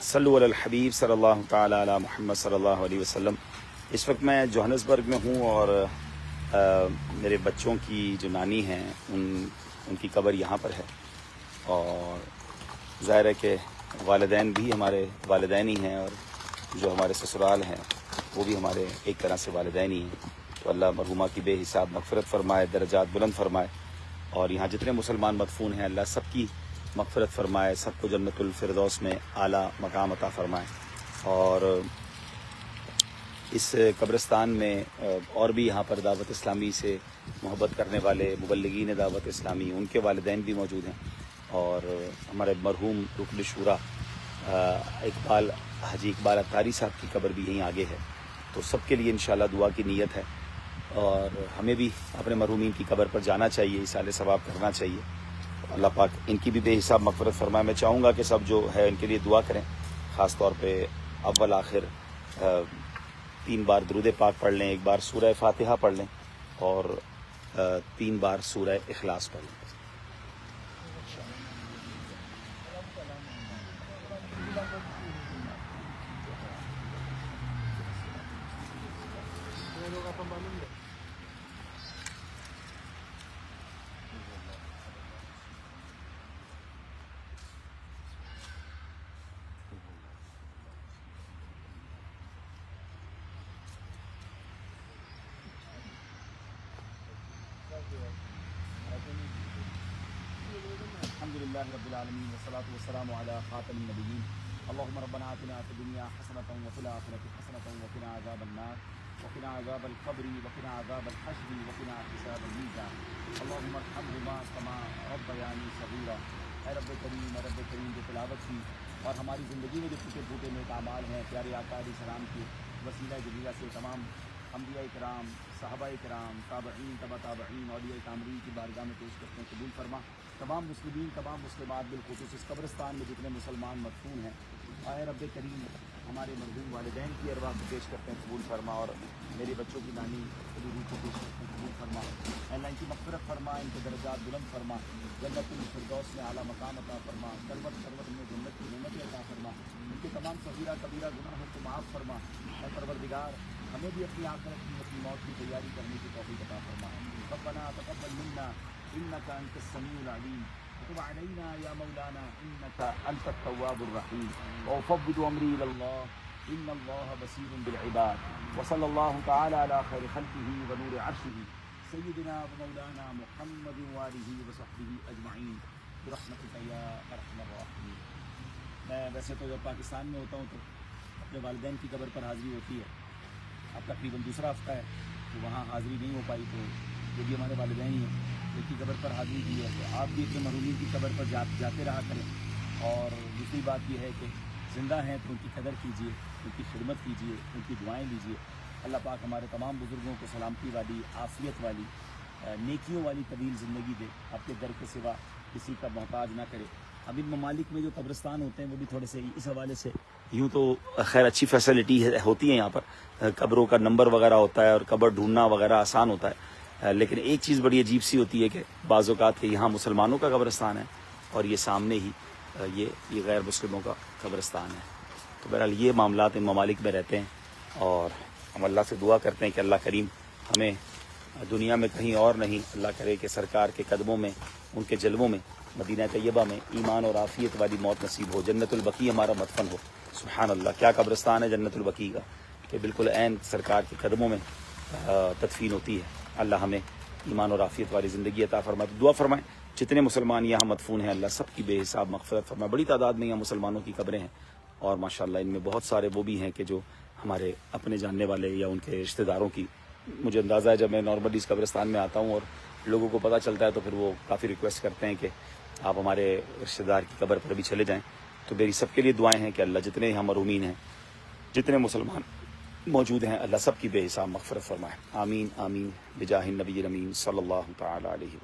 صلو علی الحبیب صلی اللہ تعالی علی محمد صلی اللہ علیہ وسلم۔ اس وقت میں جوہانسبرگ میں ہوں اور میرے بچوں کی جو نانی ہیں ان کی قبر یہاں پر ہے، اور ظاہر ہے کہ والدین بھی ہمارے والدین ہی ہیں، اور جو ہمارے سسرال ہیں وہ بھی ہمارے ایک طرح سے والدین ہی ہیں۔ تو اللہ مرحومہ کی بے حساب مغفرت فرمائے، درجات بلند فرمائے، اور یہاں جتنے مسلمان مدفون ہیں اللہ سب کی مغفرت فرمائے، سب کو جنت الفردوس میں اعلیٰ مقام عطا فرمائے۔ اور اس قبرستان میں اور بھی یہاں پر دعوت اسلامی سے محبت کرنے والے مبلغین دعوت اسلامی، ان کے والدین بھی موجود ہیں، اور ہمارے مرحوم رکن شورا حاجی اقبال اتاری صاحب کی قبر بھی یہیں آگے ہے۔ تو سب کے لیے انشاءاللہ دعا کی نیت ہے، اور ہمیں بھی اپنے مرحومین کی قبر پر جانا چاہیے، اِیصال ثواب کرنا چاہیے۔ اللہ پاک ان کی بھی بے حساب مغفرت فرمائے۔ میں چاہوں گا کہ سب جو ہے ان کے لیے دعا کریں، خاص طور پہ اول آخر 3 بار درود پاک پڑھ لیں، 1 بار سورہ فاتحہ پڑھ لیں، اور 3 بار سورہ اخلاص پڑھ لیں۔ الحمدللہ رب العالمین والصلاة والسلام علی خاتم النبیین۔ اللہم ربنا آتنا فی الدنیا حسنۃ وفی الآخرۃ حسنۃ وقنا عذاب النار وقنا عذاب القبر وقنا عذاب الحشر وقنا حساب المیزان۔ اللہم ارحمہما کما ربیانی صغیرا۔ اے رب کریم جو تلاوت کی اور ہماری زندگی میں جو ٹوٹے پھوٹے نیک اعمال ہیں، پیارے آقا علیہ السلام کی وسیلہ جلیلہ سے تمام انبیاء کرام، صحابہ کرام، تابعین، تبع تابعین، اولیاء کامرین کی بارگاہ میں پیش کرتے ہیں، قبول فرما۔ تمام مسلمین، تمام مسلمات، بالخصوص اس قبرستان میں جتنے مسلمان مدفون ہیں، اے رب کریم ہمارے مرحوم والدین کی ارواح کو پیش کرتے ہیں، قبول فرما، اور میرے بچوں کی نانی کی روح کو پیش کرتے ہیں، قبول فرما۔ اے اللہ ان کی مغفرت فرما، ان کے درجات بلند فرما، جنت الفردوس میں اعلیٰ مقام عطا فرما، سرور میں جنت کی نعمت عطا فرما، ان کے تمام صغیرہ کبیرہ گناہوں کو معاف فرما۔ اے پروردگار ہمیں بھی اپنی آخرت کی، اپنی موت کی تیاری کرنے کی توفیق عطا فرما۔ ربنا تقبل منا انك انت السميع العليم وتب علينا يا مولانا انك انت التواب الرحيم وافوض امري الى الله ان الله بصير بالعباد وصلى الله تعالى على خير خلقه ونور عرشه سيدنا ومولانا محمد وآله وصحبه اجمعين برحمتك يا ارحم الراحمين۔ میں ویسے تو جب پاکستان میں ہوتا ہوں تو اپنے والدین کی قبر پر حاضری ہوتی ہے، اب تقریباً دوسرا ہفتہ ہے تو وہاں حاضری نہیں ہو پائی، تو جو بھی ہمارے والدین ہی ہیں ایک کی قبر پر حاضری دی ہے، تو آپ بھی اپنے مرحومین کی قبر پر جاتے رہا کریں۔ اور دوسری بات یہ ہے کہ زندہ ہیں تو ان کی قدر کیجیے، ان کی خدمت کیجیے، ان کی دعائیں لیجیے۔ اللہ پاک ہمارے تمام بزرگوں کو سلامتی والی، عافیت والی، نیکیوں والی طویل زندگی دے، آپ کے در کے سوا کسی کا محتاج نہ کرے۔ اب ان ممالک میں جو قبرستان ہوتے ہیں وہ بھی تھوڑے سے اس حوالے سے، یوں تو خیر اچھی فیسلٹی ہوتی ہے یہاں پر، قبروں کا نمبر وغیرہ ہوتا ہے اور قبر ڈھونڈنا وغیرہ آسان ہوتا ہے، لیکن ایک چیز بڑی عجیب سی ہوتی ہے کہ بعض اوقات کہ یہاں مسلمانوں کا قبرستان ہے اور یہ سامنے ہی یہ غیر مسلموں کا قبرستان ہے۔ تو بہرحال یہ معاملات ان ممالک میں رہتے ہیں، اور ہم اللہ سے دعا کرتے ہیں کہ اللہ کریم ہمیں دنیا میں کہیں اور نہیں، اللہ کرے کہ سرکار کے قدموں میں، ان کے جلووں میں، مدینہ طیبہ میں ایمان اور عافیت والی موت نصیب ہو، جنت البقیع ہمارا مدفن ہو۔ سبحان اللہ، کیا قبرستان ہے جنت البقیع کا، کہ بالکل عین سرکار کے قدموں میں تدفین ہوتی ہے۔ اللہ ہمیں ایمان اور عافیت والی زندگی عطا فرمائے۔ تو دعا فرمائیں جتنے مسلمان یہاں مدفون ہیں اللہ سب کی بے حساب مغفرت فرمائے۔ بڑی تعداد میں یہاں مسلمانوں کی قبریں ہیں، اور ماشاءاللہ ان میں بہت سارے وہ بھی ہیں کہ جو ہمارے اپنے جاننے والے یا ان کے رشتہ داروں کی۔ مجھے اندازہ ہے جب میں نارملی اس قبرستان میں آتا ہوں اور لوگوں کو پتہ چلتا ہے تو پھر وہ کافی ریکویسٹ کرتے ہیں کہ آپ ہمارے رشتہ دار کی قبر پر بھی چلے جائیں۔ تو میری سب کے لیے دعائیں ہیں کہ اللہ جتنے یہاں مرحومین ہیں، جتنے مسلمان موجود ہیں، اللہ سب کی بے حساب مغفرت فرمائے۔ آمین آمین بجاہ النبی الامین صلی اللہ تعالی علیہ وسلم۔